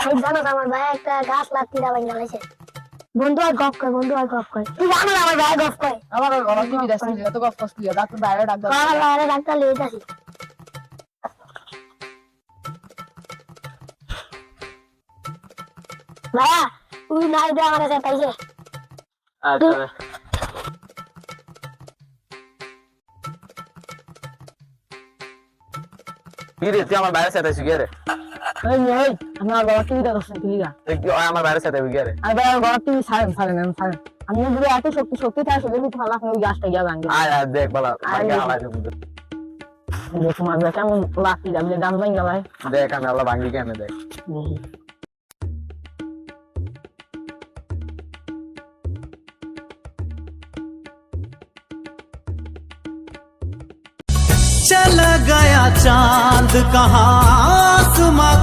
ওই জানো তো আমার ভাই একটা গাছ লাত্তি দা ভাঙা লাইছে বন্ধু আর গপ কর তুই জানো না আমার ভাই গপ কয় আমার গলা টিভি দেখছিস এত কষ্ট কষ্ট ডাক্তার বাইরে ডাক্তার আরে ডাক্তার লইতে আসি ভাইয়া তুই নাই দে আমার কাছে পাইছে আচ্ছা কি রে তুই আমার বাইরে সাথে গিয়ে রে এই এই আমার গলা টিভি দেখছিস তুই যা তুই আমার বাইরে সাথে গিয়ে রে আর ভাই গলা টিভি ছাড়েন আমি যদি এত শক্তি থাকে সেগুলো তো ভালো ওই গাছটা গিয়ে ভাঙবে আয় আয় দেখ বলা আগে আলাই তোমার কেমন লাঠি যাবে গাছ ভাঙা ভাই দেখ আমি আল্লাহ ভাঙ্গি কেন দেখ चला गया चांद कहाँ आसमां